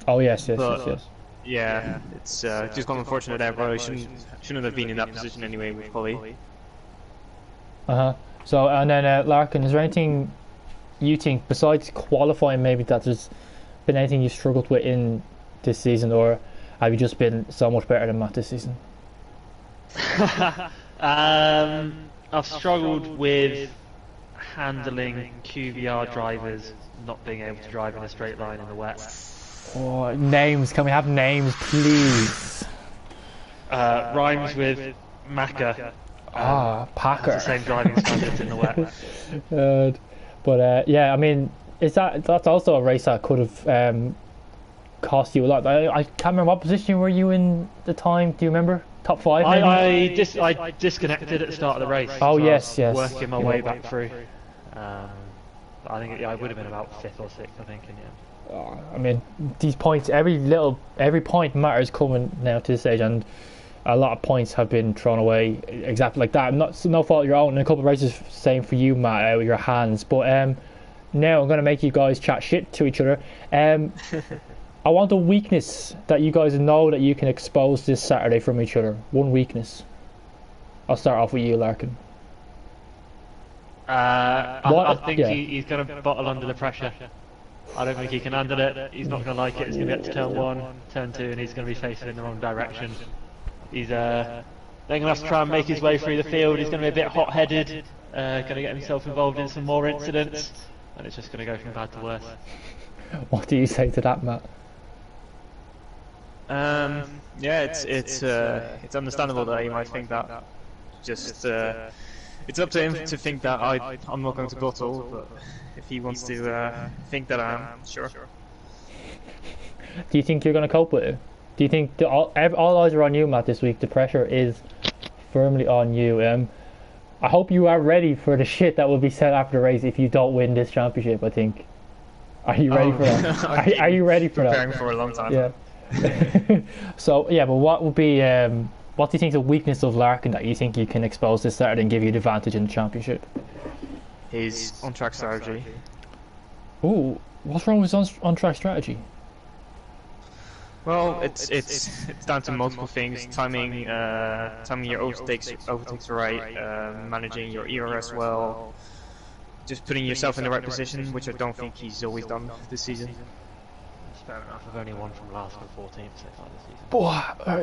Speaker 1: Oh yes.
Speaker 4: Yeah, it's just gone unfortunate there, but I shouldn't have been in that position anyway with quali.
Speaker 1: So, and then Larkin, is there anything you think besides qualifying, maybe, that there's been anything you struggled with in this season, or have you just been so much better than Matt this season?
Speaker 3: I've struggled with handling QVR drivers not being able to drive in a straight line in the wet.
Speaker 1: Oh, names, can we have names, please?
Speaker 3: Rhymes with Macca.
Speaker 1: Packer.
Speaker 3: The same driving standards in the wet.
Speaker 1: But yeah, I mean, that's also a race that could have cost you a lot. I can't remember what position were you in the time. Do you remember? Top 5 maybe?
Speaker 3: I disconnected at the start of the race.
Speaker 1: Oh, yes.
Speaker 3: Working my way back through. I think I would have been about 5th or 6th, I think, in the end.
Speaker 1: I mean, these points, every point matters coming now to this stage, and a lot of points have been thrown away exactly like that. No fault of your own. In a couple of races, same for you, Matt, with your hands. But now I'm going to make you guys chat shit to each other. I want a weakness that you guys know that you can expose this Saturday from each other. One weakness. I'll start off with you, Larkin.
Speaker 3: I think he's going to bottle under the pressure. I don't think he can handle it. He's not going to like it. It's going to get to turn 1, turn 2, and he's going to be facing in the wrong direction. He's then going to have to try and make his way through the field. He's going to be a bit hot-headed. Going to get himself involved in some more incidents, and it's just going to go from bad to worse.
Speaker 1: What do you say to that, Matt?
Speaker 4: It's understandable that he might think that. Just it's up to him to think that I'm not going to bottle, but if he wants to think that I am, sure.
Speaker 1: Do you think you're going to cope with it? Do you think all eyes are on you, Matt, this week? The pressure is firmly on you. I hope you are ready for the shit that will be said after the race if you don't win this championship, I think. Are you ready for that? Are you ready for that?
Speaker 4: Preparing for a long time.
Speaker 1: Yeah. So, yeah, but what would be... what do you think is the weakness of Larkin that you think you can expose this Saturday and give you the advantage in the championship?
Speaker 4: His on-track strategy.
Speaker 1: Ooh, what's wrong with his on-track strategy?
Speaker 4: Well, it's down to multiple things: timing your overtakes right, managing your ERS well, just putting yourself in the right position, which I don't think he's always done this season.
Speaker 3: Fair enough. I've only won from last and 14th so far this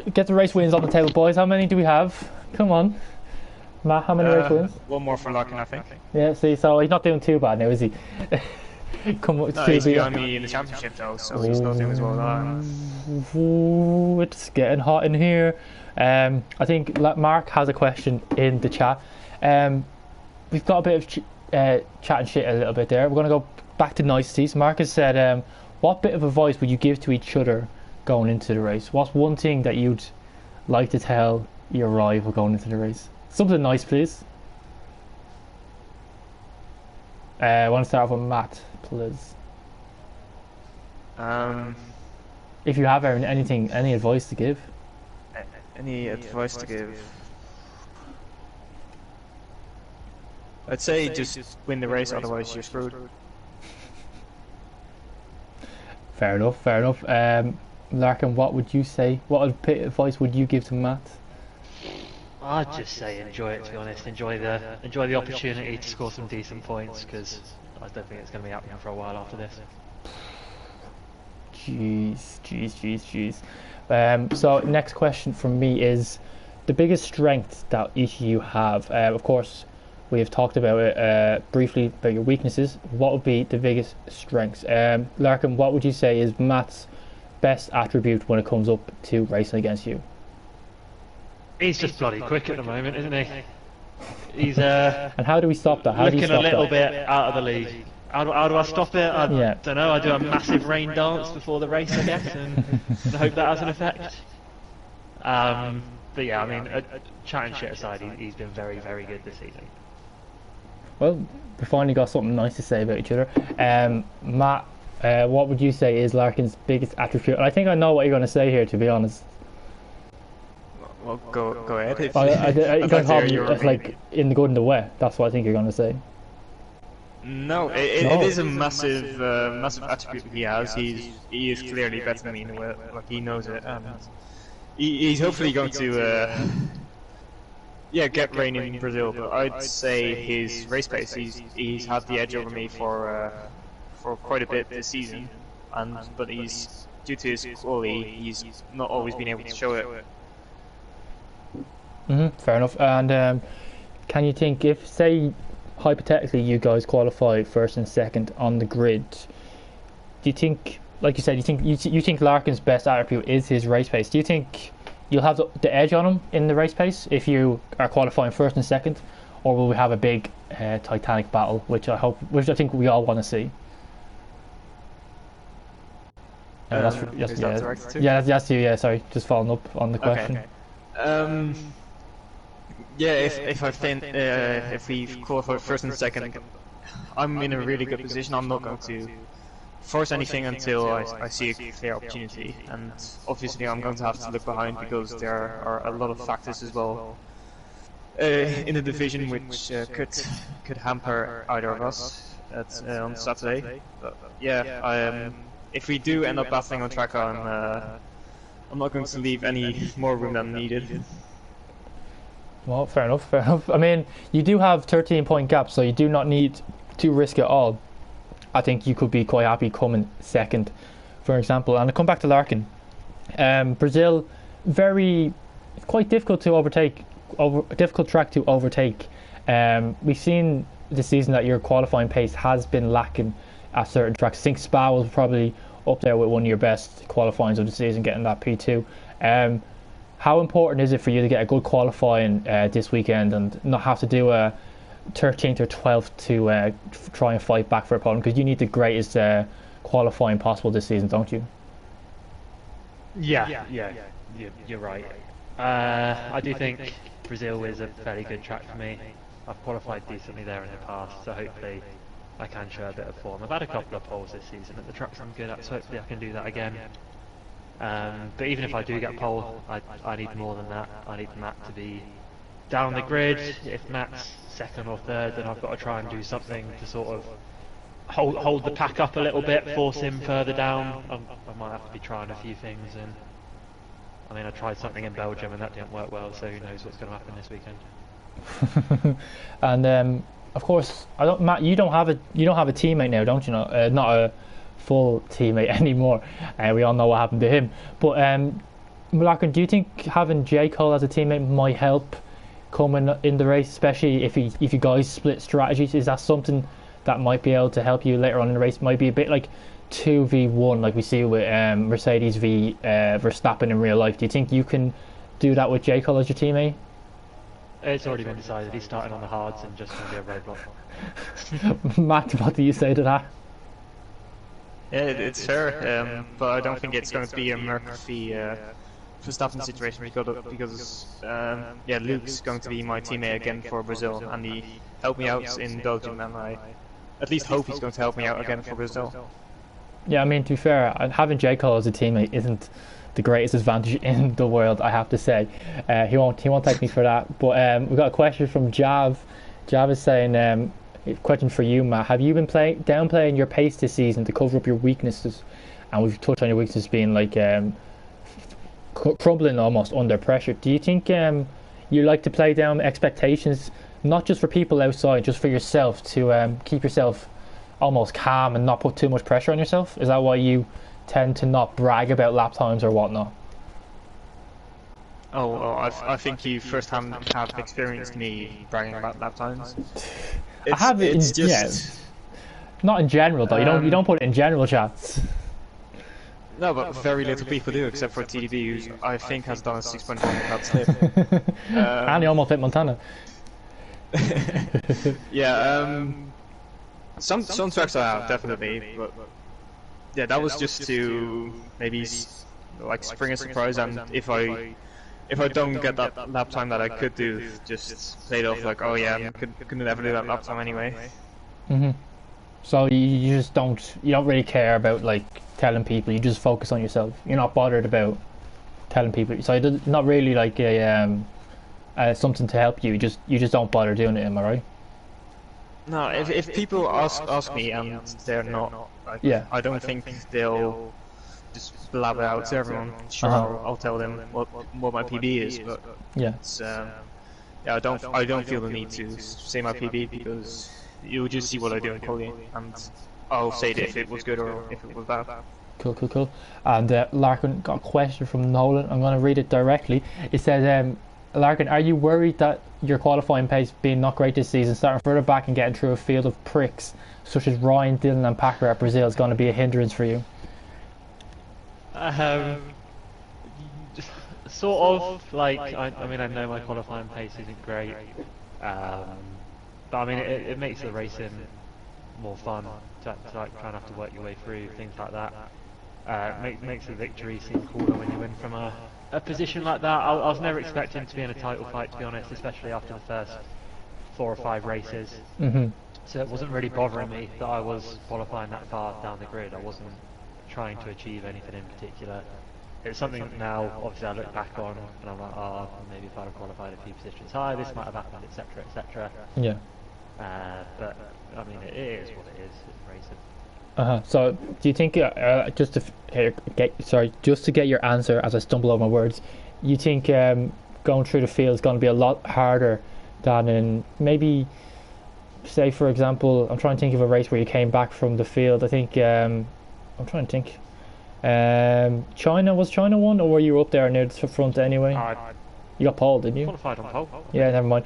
Speaker 3: season.
Speaker 1: Get the race wins on the table, boys. How many do we have? Come on, Matt. How many race wins?
Speaker 4: One more for Larkin, I think.
Speaker 1: Yeah. See, so he's not doing too bad now, is he?
Speaker 4: He's behind me in the championship though, so he's not doing as well.
Speaker 1: Ooh, it's getting hot in here. I think Mark has a question in the chat. We've got a bit of chatting shit a little bit there. We're going to go back to niceties. Mark has said, what bit of advice would you give to each other going into the race? What's one thing that you'd like to tell your rival going into the race? Something nice, please. I want to start off with Matt, please. If you have any advice to give.
Speaker 4: Any advice to give? I'd say just win the race, otherwise you're screwed.
Speaker 1: Fair enough, fair enough. Larkin, what would you say? What advice would you give to Matt?
Speaker 3: I'd just say enjoy it. To be honest, enjoy the opportunity to score some decent points, because I don't think it's going to be happening for a while after this.
Speaker 1: Jeez. So next question from me is the biggest strength that each of you have. Of course, we have talked about it briefly about your weaknesses. What would be the biggest strengths? Larkin, what would you say is Matt's best attribute when it comes up to racing against you?
Speaker 3: He's just bloody quick at the moment, isn't he? He's
Speaker 1: and how do we stop that? How do you
Speaker 3: looking
Speaker 1: stop
Speaker 3: a little
Speaker 1: that?
Speaker 3: bit out of the league. How do I stop it? I don't know. I do a massive rain dance before the race, I guess, and hope that has an effect. But yeah, I mean, chatting shit aside, he's been very, very good this season.
Speaker 1: Well, we finally got something nice to say about each other. Matt, what would you say is Larkin's biggest attribute? And I think I know what you're going to say here, to be honest.
Speaker 4: Well, go ahead. If
Speaker 1: You're going to call me like in the good and the wet. That's what I think you're going to say.
Speaker 4: No, it is a massive attribute he has. He is clearly better than me in the way, like he knows it. He's hopefully going to get rain in Brazil. But I'd say his race pace. He's had the edge over me for quite a bit this season, but he's due to his quality, he's not always been able to show it.
Speaker 1: Fair enough. And can you think, if say hypothetically you guys qualify first and second on the grid, do you think, like you said, you think Larkin's best attribute is his race pace? Do you think you'll have the edge on him in the race pace if you are qualifying first and second, or will we have a big Titanic battle, which I think we all want to see? That's you. Yeah, sorry, just following up on the question.
Speaker 4: Okay. Yeah, if we qualify first and second, I'm in a really good position. I'm not going to force anything until I see a clear opportunity, and obviously I'm going to have to look behind because there are a lot of factors as well in the division which could hamper either of us on Saturday. But yeah, if we do end up battling on track, I'm not going to leave any more room than needed.
Speaker 1: Well, fair enough. I mean, you do have 13-point gap, so you do not need to risk it all. I think you could be quite happy coming second, for example. And to come back to Larkin, Brazil, quite difficult to overtake, difficult track to overtake. We've seen this season that your qualifying pace has been lacking at certain tracks. I think Spa was probably up there with one of your best qualifyings of the season, getting that P2. How important is it for you to get a good qualifying this weekend and not have to do a 13th or 12th to try and fight back for a podium? Because you need the greatest qualifying possible this season, don't you?
Speaker 3: Yeah, you're right. I do think Brazil is a fairly good track for me. I've qualified decently there in the past, so hopefully I can show a bit of form. I've had a couple of poles this season at the tracks I'm good at, so hopefully I can do that again. But even if I do get pole, I need more than that. I need Matt to be down the grid. If Matt's second or third, then I've got to try and do something to sort of hold the pack up a little bit, force him further down. I might have to be trying a few things, and I mean I tried something in Belgium and that didn't work well, so who knows what's going to happen this weekend.
Speaker 1: And of course, Matt, you don't have a teammate now, don't you? Not a full teammate anymore. We all know what happened to him. But Larkin, do you think having J. Cole as a teammate might help coming in the race, especially if you guys split strategies? Is that something that might be able to help you later on in the race? Might be a bit like 2v1 like we see with Mercedes v Verstappen in real life. Do you think you can do that with J. Cole as your teammate?
Speaker 3: It's already been decided. He's starting on the hards and just going to be a roadblock.
Speaker 1: Matt, what do you say to that?
Speaker 4: it's fair, but I don't think it's going to be a Murphy Verstappen situation because yeah, Luke's going to be my teammate again for Brazil, and he helped me out in Belgium, and I at least hope he's going to help me out again for Brazil.
Speaker 1: Yeah, I mean, to be fair, having J. Cole as a teammate isn't the greatest advantage in the world, I have to say. He won't take me for that. But we've got a question from Jav. Jav is saying, question for you, Matt. Have you been downplaying your pace this season to cover up your weaknesses? And we've touched on your weaknesses being like crumbling almost under pressure. Do you think you like to play down expectations, not just for people outside, just for yourself, to keep yourself almost calm and not put too much pressure on yourself? Is that why you tend to not brag about lap times or whatnot?
Speaker 4: Oh, well, I think you firsthand have experienced me bragging about lap times.
Speaker 1: I have it,
Speaker 4: it's just
Speaker 1: not in general though. You don't put it in general chats.
Speaker 4: no, but very little people do, except for TDB, who I think has done a 6.1 without slip.
Speaker 1: And he almost hit Montana.
Speaker 4: Yeah, some tracks I have definitely, but yeah, that was just to maybe like spring a surprise, and if I don't get that lap time that I could do, just play it off like, oh yeah, I could never do that lap time anyway.
Speaker 1: So you just don't really care about like telling people. You just focus on yourself. You're not bothered about telling people. So it's not really like a something to help you. You just don't bother doing it. Am I right?
Speaker 4: No, if people ask me and they're not, like,
Speaker 1: Yeah.
Speaker 4: I don't think they'll just blab it out to everyone. Sure, I'll tell them what my PB is, but
Speaker 1: Yeah.
Speaker 4: it's, yeah, I don't feel the need to say my PB because you'll just see what I do in quality, and I'll say it if it was good or if it was bad.
Speaker 1: Cool. And Larkin got a question from Nolan. I'm going to read it directly. It says, Larkin, are you worried that your qualifying pace being not great this season, starting further back and getting through a field of pricks such as Ryan, Dylan and Packer at Brazil is going to be a hindrance for you?
Speaker 3: Sort of. Like, I mean, I know my qualifying pace isn't great, but I mean, it makes the racing more fun to like try and have to work your way through things like that. Makes the victory seem cooler when you win from a position like that. I was never expecting to be in a title fight, to be honest, especially after the first 4 or 5 races. So it wasn't really bothering me that I was qualifying that far down the grid. I wasn't trying to achieve anything in particular. It's something that now, obviously, I look back on and I'm like, oh, maybe if I'd have qualified a few positions higher, this might have happened, etc., etc.
Speaker 1: Yeah.
Speaker 3: But I mean, it is what it is. It's racing.
Speaker 1: So, do you think just to get your answer as I stumble over my words, you think going through the field is going to be a lot harder than in maybe, say for example, I'm trying to think of a race where you came back from the field. I think I'm trying to think. Was China one, or were you up there near the front anyway? You got pole, didn't you?
Speaker 3: Qualified on pole.
Speaker 1: Yeah, never mind.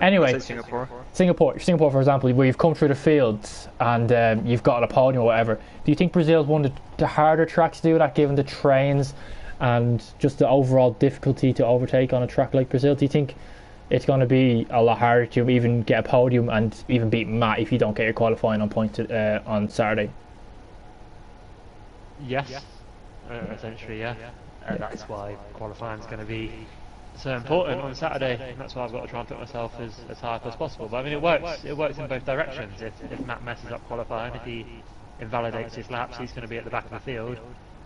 Speaker 1: Anyway, Singapore, for example, where you've come through the fields and you've got a podium or whatever. Do you think Brazil's one of the harder tracks to do that, given the trains and just the overall difficulty to overtake on a track like Brazil? Do you think it's going to be a lot harder to even get a podium and even beat Matt if you don't get your qualifying on point on Saturday?
Speaker 3: Yes, essentially, yeah. That's why qualifying is going to be so important on Saturday, and that's why I've got to try and put myself as high up as possible. But I mean, it works in both directions. If Matt messes up qualifying, if he invalidates his laps, he's going to be at the back of the field,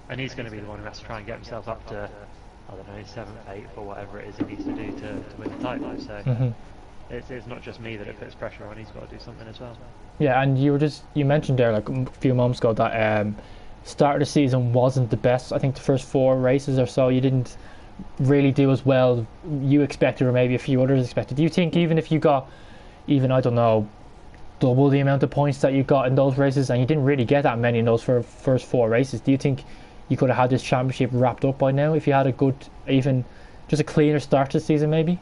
Speaker 3: and he's going to be the one who has to try and get himself up to, I don't know, 7th, 8th, or whatever it is he needs to do to win the title. So it's not just me that it puts pressure on, he's got to do something as well.
Speaker 1: Yeah, and you mentioned there like a few moments ago that start of the season wasn't the best. I think the first 4 races or so you didn't really do as well you expected, or maybe a few others expected. Do you think even if you got I don't know, double the amount of points that you got in those races, and you didn't really get that many in those first 4 races, do you think you could have had this championship wrapped up by now if you had a good, even just a cleaner start to the season maybe?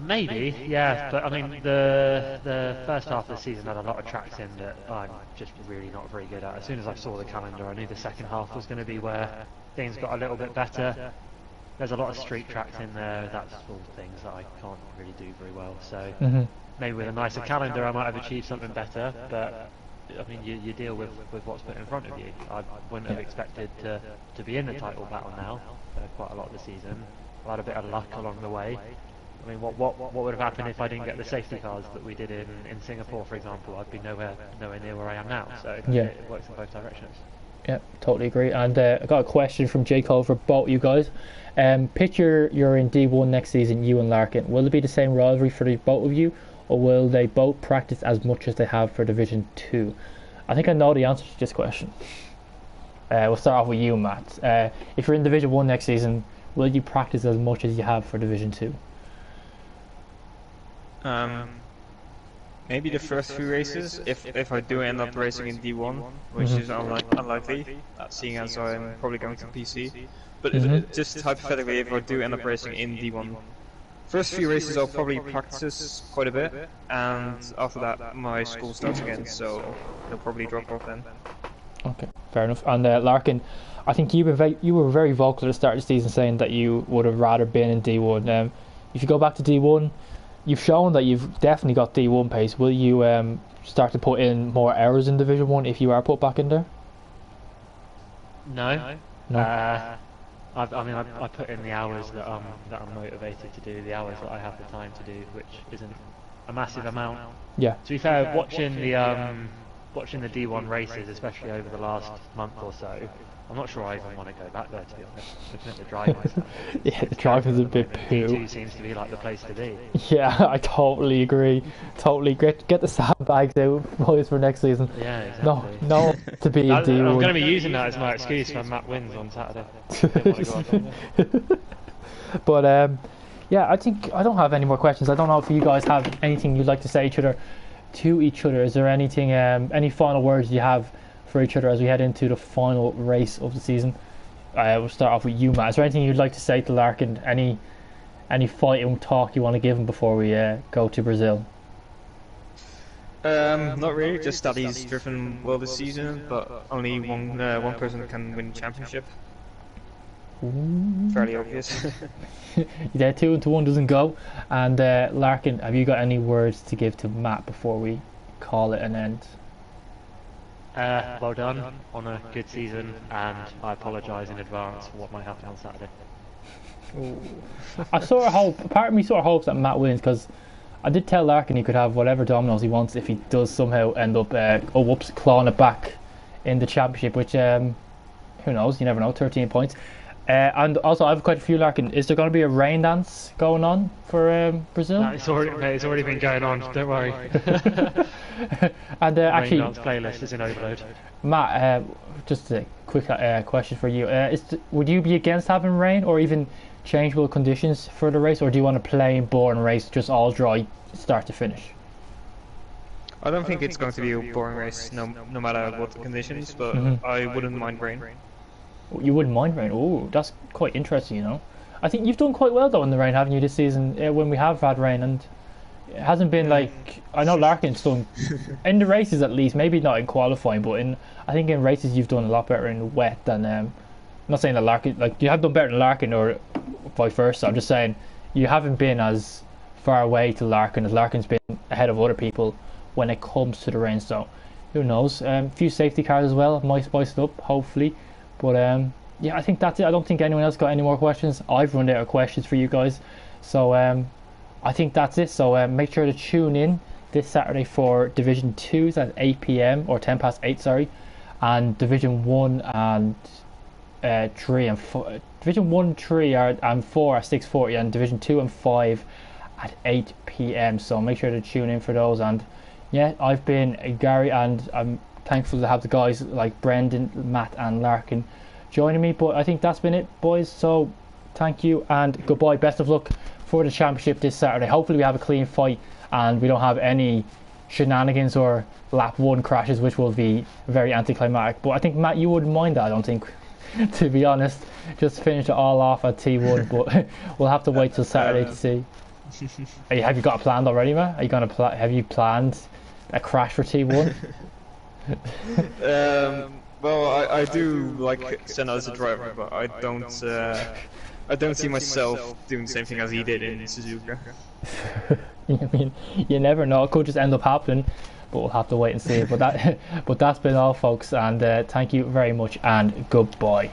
Speaker 3: Maybe, yeah, but I mean the first half of the season had a lot of tracks in that I'm just really not very good at. As soon as I saw the calendar, I knew the second half was going to be where things got a little bit better. There's a lot of street tracks in there, that's all things that I can't really do very well, so maybe with a nicer calendar I might have achieved something better, but I mean, you deal with what's put in front of you. I wouldn't have expected to be in the title battle now quite a lot of the season. I had a bit of luck along the way. I mean, what would have happened if I didn't get the safety cars that we did in Singapore, for example? I'd be nowhere near where I am now. So it works in both directions.
Speaker 1: Yeah, totally agree. And I got a question from J. Cole for both you guys. Picture you're in D1 next season, you and Larkin. Will it be the same rivalry for the both of you, or will they both practice as much as they have for Division 2? I think I know the answer to this question. We'll start off with you, Matt. If you're in Division 1 next season, will you practice as much as you have for Division 2?
Speaker 4: Maybe the first few races, if I do end up racing in D1, which is unlikely, seeing as I'm probably going to PC. But just hypothetically, if I do end up racing in D1, first few races I'll probably practice quite a bit, and after that my school starts again, so they'll probably drop off then. Okay,
Speaker 1: fair enough. And Larkin, I think you were very vocal at the start of the season saying that you would have rather been in D1. If you go back to D1, you've shown that you've definitely got D1 pace. Will you start to put in more hours in Division 1 if you are put back in there?
Speaker 3: No. I put in the hours that I'm motivated to do, the hours that I have the time to do, which isn't a massive amount.
Speaker 1: Yeah.
Speaker 3: To be fair, watching the D1 races, especially over the last month or so, I'm not sure I even want to go back there, to be honest. Looking at the driving.
Speaker 1: Yeah, the driving's a bit poo.
Speaker 3: D2 seems to be like the place to be.
Speaker 1: Yeah, I totally agree. Totally. Get the sandbags out, boys, for next season.
Speaker 3: Yeah, exactly.
Speaker 1: No, to be in D1.
Speaker 3: I'm going to be using that as my excuse when Matt wins on Saturday.
Speaker 1: But yeah, I think I don't have any more questions. I don't know if you guys have anything you'd like to say to each other. Is there anything, any final words you have for each other as we head into the final race of the season? We'll start off with you, Matt. Is there anything you'd like to say to Larkin? Any fighting talk you want to give him before we go to Brazil?
Speaker 4: Not really. Just that he's driven well this season, but only one person can win the championship.
Speaker 1: Ooh.
Speaker 4: Fairly obvious.
Speaker 1: Yeah, 2 into 1 doesn't go. And Larkin, have you got any words to give to Matt before we call it an end?
Speaker 3: Well done on a good season, and I apologise in advance for what might happen on Saturday.
Speaker 1: I sort of hope, part of me sort of hopes that Matt wins, because I did tell Larkin he could have whatever dominoes he wants if he does somehow end up clawing it back in the championship, which who knows, you never know. 13 points. And also I have quite a few, Larkin. Is there going to be a rain dance going on for Brazil?
Speaker 3: No, it's already been going on, don't worry.
Speaker 1: And actually,
Speaker 3: rain dance playlist is in overload.
Speaker 1: Matt, just a quick question for you. Would you be against having rain or even changeable conditions for the race, or do you want a plain boring race, just all dry start to finish?
Speaker 4: I don't think it's going to be a boring race, no matter what the conditions, but I wouldn't mind rain.
Speaker 1: You wouldn't mind rain? Oh, that's quite interesting, you know. I think you've done quite well though in the rain, haven't you, this season, when we have had rain, and it hasn't been like, I know Larkin's done, in the races at least, maybe not in qualifying, but I think in races you've done a lot better in wet than, I'm not saying that Larkin, like you have done better than Larkin or vice versa, I'm just saying you haven't been as far away to Larkin as Larkin's been ahead of other people when it comes to the rain, so who knows. A few safety cars as well, might spice it up, hopefully. But yeah, I think that's it. I don't think anyone else got any more questions. I've run out of questions for you guys, so I think that's it. So make sure to tune in this Saturday for Division 2s at 8 PM or 10 past 8, sorry, and Division 1 and 3 and 4. Division 1, 3 and 4 at 6:40, and Division 2 and 5 at 8 PM. So make sure to tune in for those. And yeah, I've been Gary, and I'm thankful to have the guys like Brendan, Matt and Larkin joining me. But I think that's been it, boys, so thank you and goodbye. Best of luck for the championship this Saturday. Hopefully we have a clean fight and we don't have any shenanigans or lap 1 crashes, which will be very anticlimactic. But I think, Matt, you wouldn't mind that, I don't think, to be honest. Just finish it all off at T1, but we'll have to wait till Saturday to see. Have you got a plan already, Matt? Are you going to have you planned a crash for T1?
Speaker 4: Well, I do like Senna as a driver, but I don't see myself doing the same thing as he did in Suzuka.
Speaker 1: I mean, you never know. It could just end up happening, but we'll have to wait and see. But that's been all, folks. And thank you very much, and goodbye.